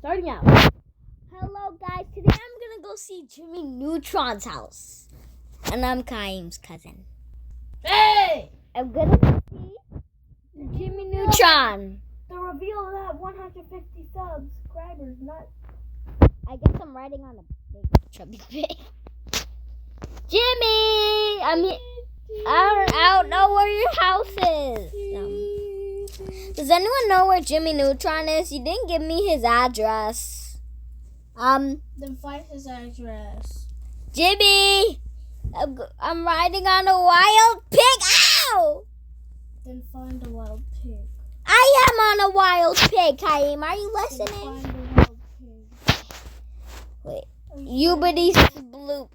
Starting out. Hello guys, today I'm gonna go see Jimmy Neutron's house. And I'm Kaim's cousin. Hey! I'm gonna see Jimmy Neutron. The reveal of that 150 subscribers, not... I guess I'm riding on a big chubby pig. Jimmy! I don't know where your house is. Does anyone know where Jimmy Neutron is? He didn't give me his address. Then find his address. Jimmy! I'm riding on a wild pig. Ow! Then find a wild pig. I am on a wild pig, Kaim. Are you listening? Then find a wild pig. Wait. Ubity bloop.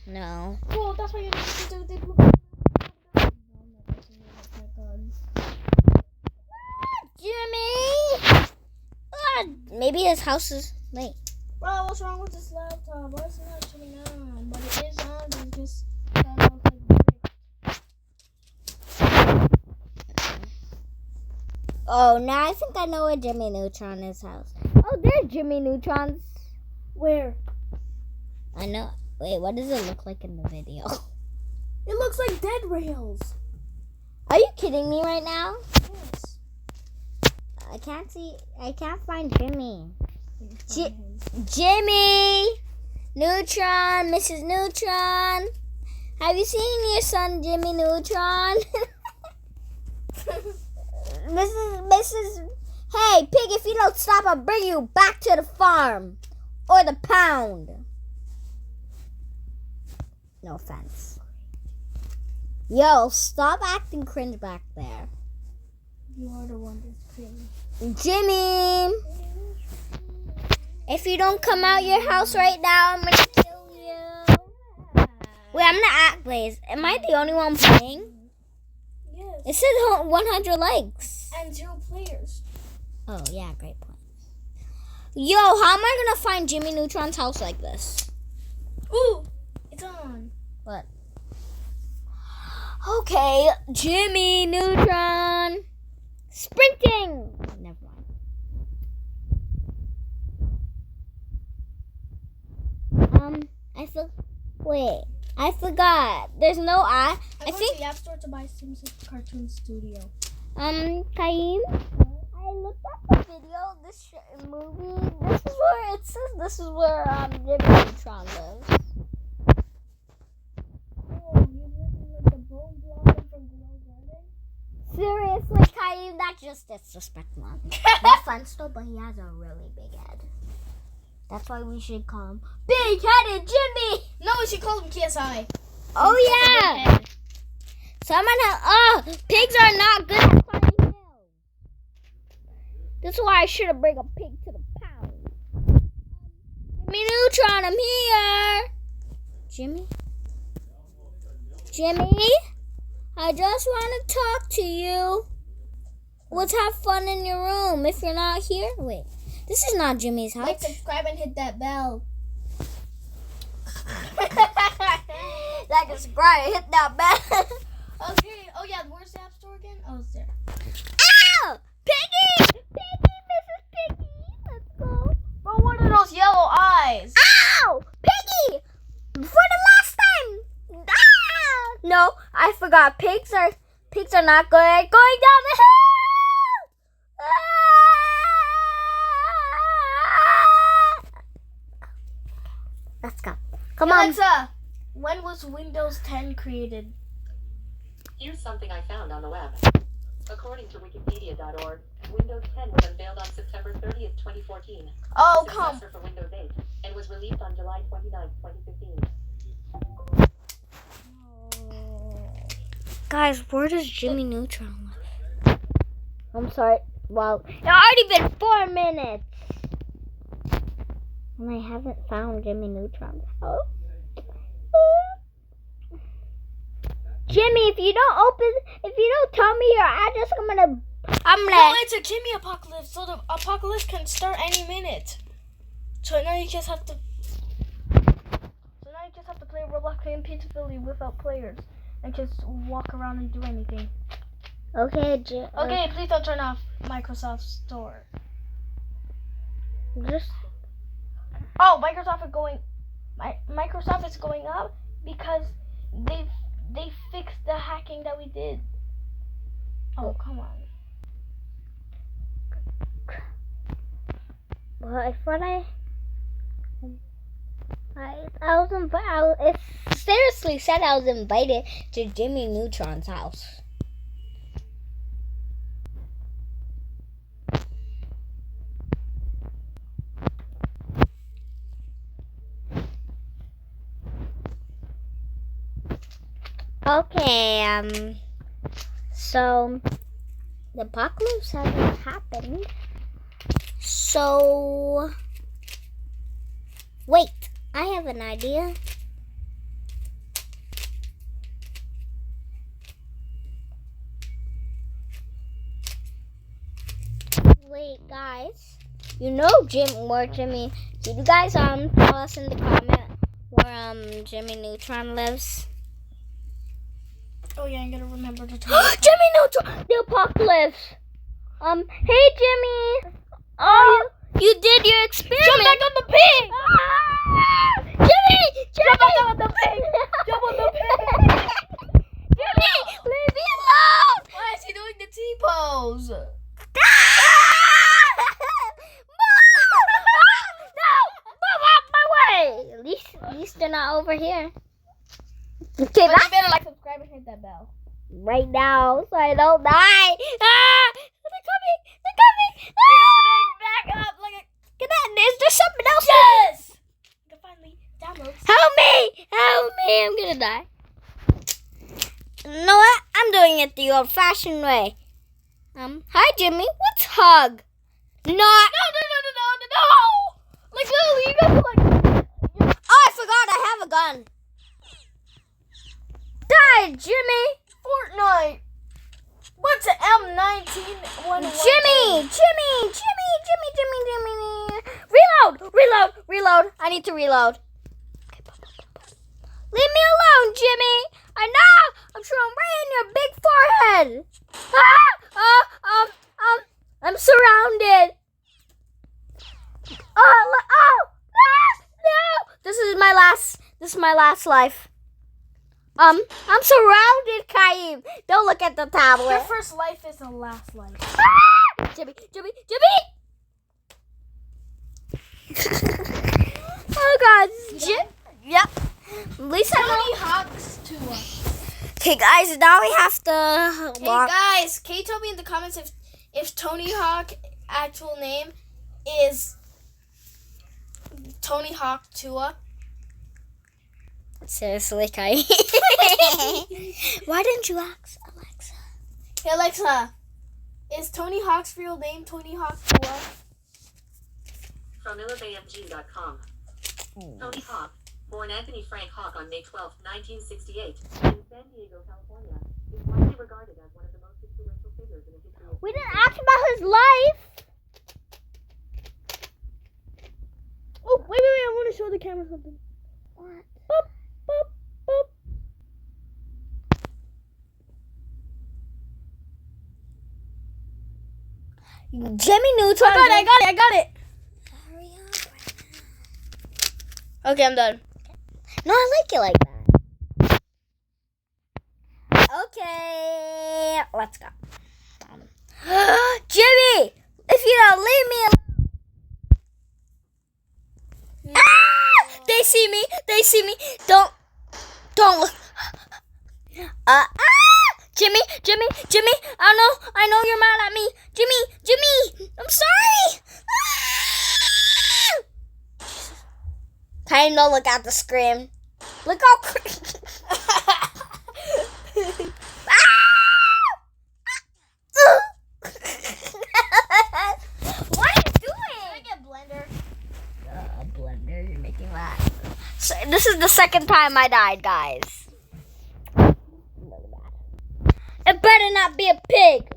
No. Well, that's why you need to do the blue. Jimmy! Maybe his house is late. Bro, what's wrong with this laptop? Why is it not shutting on? But it is on. It's just kind of like Oh, now I think I know where Jimmy Neutron is house. Oh, there's Jimmy Neutron's. Where? I know. Wait, what does it look like in the video? It looks like dead rails. Are you kidding me right now? Yes. I can't find Jimmy. Jimmy! Neutron! Mrs. Neutron! Have you seen your son, Jimmy Neutron? Mrs. Hey, pig, if you don't stop, I'll bring you back to the farm. Or the pound. No offense. Yo, stop acting cringe back there. You are the one that's cringe. Jimmy! If you don't come out your house right now, I'm gonna kill you. Wait, I'm gonna act, Blaze. Am I the only one playing? Yes. It says 100 likes. And 0 players. Oh, yeah, great point. Yo, how am I gonna find Jimmy Neutron's house like this? Ooh, it's on. What? Okay, Jimmy Neutron. Sprinting! Never mind. Wait, I forgot. There's no I. I think the App Store to buy Simpsons Cartoon Studio. Kaim, I looked at the video. This movie. This is where it says. This is where Jimmy Neutron lives. Oh, you live in like the bone blossom from Glow Garden? Seriously, Kaim, that's just disrespectful. No offense though, but he has a really big head. That's why we should call him Big-Headed Jimmy. No, we should call him KSI. Oh yeah. Pigs are not good at climbing hills. That's why I should have bring a pig to the pound. Jimmy Neutron, I'm here. Jimmy, I just want to talk to you. Let's have fun in your room. If you're not here, wait. This is not Jimmy's house. Like, subscribe, and hit that bell. Like, subscribe, and hit that bell. Okay. Oh, yeah. Where's the App Store again? Oh, it's there. Ow! Piggy! Mrs. Piggy. Let's go. Bro, what are those yellow eyes? Ow! Piggy! For the last time. Ah! No, I forgot. Pigs are not good at going down the hill. Let's go. Come on. Alexa, when was Windows 10 created? Here's something I found on the web. According to Wikipedia.org, Windows 10 was unveiled on September 30th, 2014. Oh, The come. successor for Windows 8, and was released on July 29th, 2015. Guys, where does Jimmy Neutron live? I'm sorry. Well, it's already been 4 minutes. And I haven't found Jimmy Neutron's house. Jimmy, if you don't tell me your address, No, it's a Jimmy apocalypse, so the apocalypse can start any minute. So now you just have to play Roblox and peacefully without players and just walk around and do anything. Okay, Okay, please don't turn off Microsoft Store. Just Oh, Microsoft is going up because they fixed the hacking that we did. Oh, come on. well, I thought it seriously said I was invited to Jimmy Neutron's house. Okay, so the apocalypse hasn't happened. So, wait, I have an idea. Wait, guys, you know Jimmy, did you guys tell us in the comment where Jimmy Neutron lives? Oh yeah, I'm gonna remember to tell you. Jimmy Neutron, the apocalypse. Hey Jimmy. Oh, you did your experiment. Jump back on the pig! Ah! Jimmy! Jump back on the pig! Jump on the pig! Jimmy, leave me alone! Why is he doing the T-pose? No! Move out my way! At least they're not over here. Okay, But you better like, subscribe, and hit that bell. right now, so I don't die. Ah! They're coming! They're coming! Ah! Back up! Look at... Get that! Is there something else? Yes! You can finally download. Help me! Help me! I'm gonna die. You know what? I'm doing it the old-fashioned way. Hi Jimmy. What's hug? Not. No! Like, literally, you guys like... Oh, I forgot I have a gun. Die, Jimmy. Fortnite. What's an M19? Jimmy. Reload. I need to reload. Leave me alone, Jimmy. I know. I'm sure I'm right in your big forehead. I'm surrounded. No. This is my last life. I'm surrounded, Kaim. Don't look at the tablet. Your first life is the last life. Jimmy. Oh God. Yep. At least I know. Tony Hawk's to us. Okay, guys. Now we have to. Hey guys, can you tell me in the comments if Tony Hawk actual name is Tony Hawk Tua? Seriously, Kai. Why didn't you ask Alexa? Hey Alexa, is Tony Hawk's real name Tony Hawk Tua? From illabamg.com. Tony Hawk, born Anthony Frank Hawk on May 12, 1968, in San Diego, California, is widely regarded as one of the most influential figures in the history of... We didn't ask about his life. Oh, wait, I want to show the camera something. What? Boop, boop, boop. Jimmy Neutron. I got it. Hurry up right Okay, I'm done. now. No, I like it like that. Okay, let's go. Jimmy, if you don't leave me alone. Ah! They see me. Don't look. Jimmy. I know you're mad at me. Jimmy, I'm sorry. Kind of look at the screen. Look how What are you doing? Can I get blender? A blender, you're making that. So, this is the second time I died, guys. It better not be a pig.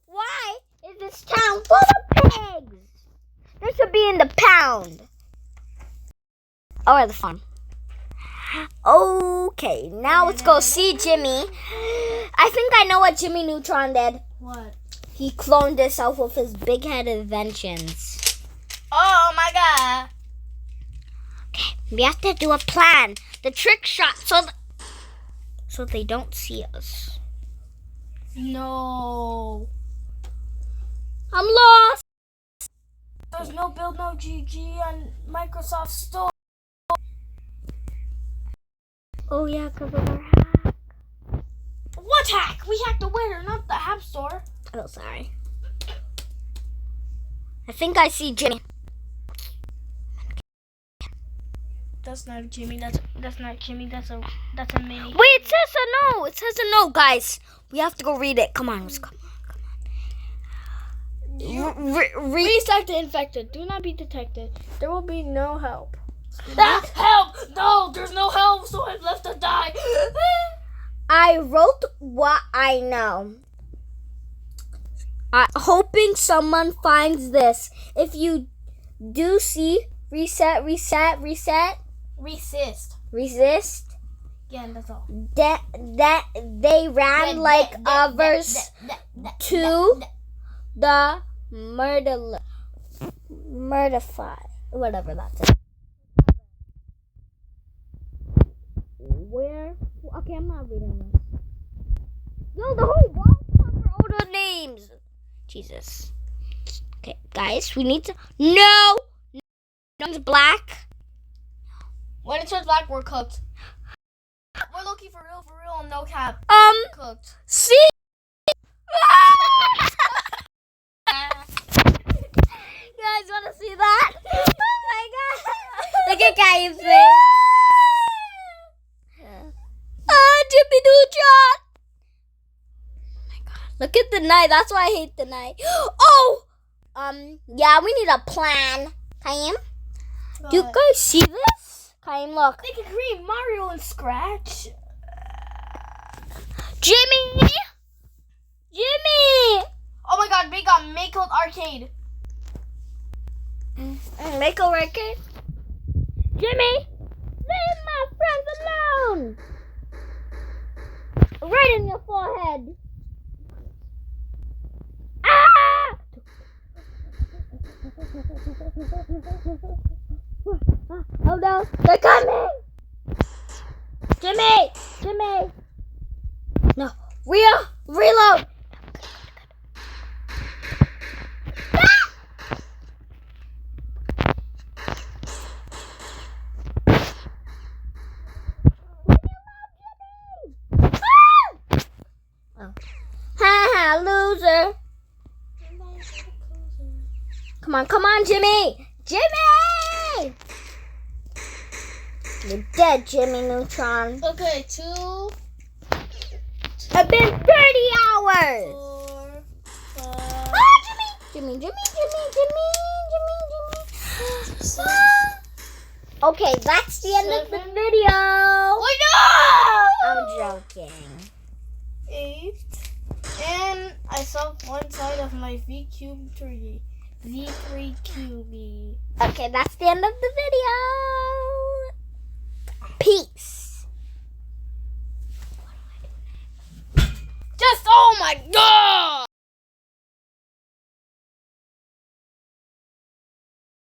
Why is this town full of pigs? This should be in the pound. Or the farm. Okay, now let's go see Jimmy. I think I know what Jimmy Neutron did. What? He cloned himself with his big head inventions. Oh my god. Okay, we have to do a plan. The trick shot so they don't see us. No. I'm lost. There's no build no GG on Microsoft Store. Oh yeah, because of our hack. What hack? We hacked the winner, not the App Store. Oh, sorry. I think I see Jimmy. That's not Jimmy. That's not Jimmy. That's a mini. Wait, it says a no. It says a no, guys. We have to go read it. Come on, come on. Restart the infected. Do not be detected. There will be no help. Help! No, there's no help, so I'm left to die. I wrote what I know. Hoping someone finds this. If you do see resist. Yeah, that's all. That they ran like others to the murderfy. Whatever that's it. Where? Okay, I'm not reading this. Yo, the whole wall cover all the names. Jesus. Okay, guys, we need to. No! It's black. When it turns black, we're cooked. We're looking for real, and no cap. Cooked. See? You guys want to see that? Oh my god. Look at Kai's face. Jimmy Neutron. Oh my god. Look at the night. That's why I hate the night. Oh! Yeah, we need a plan. Kaim? Do you guys see this? Kaim, look. They can create Mario and Scratch. Jimmy! Jimmy! Oh my god, we got Mako Arcade. Mako Arcade? Jimmy! Leave my friends alone! Right in your forehead. Ah! Oh no, they're coming! Jimmy! Jimmy! No, reload! Loser. Come on, Jimmy. Jimmy! You're dead, Jimmy Neutron. Okay, 2. It's been 30 hours. 4, 5. Jimmy. Okay, that's the end of the video. Oh no! I'm joking. 8. And I saw one side of my V3 cube. Okay, that's the end of the video.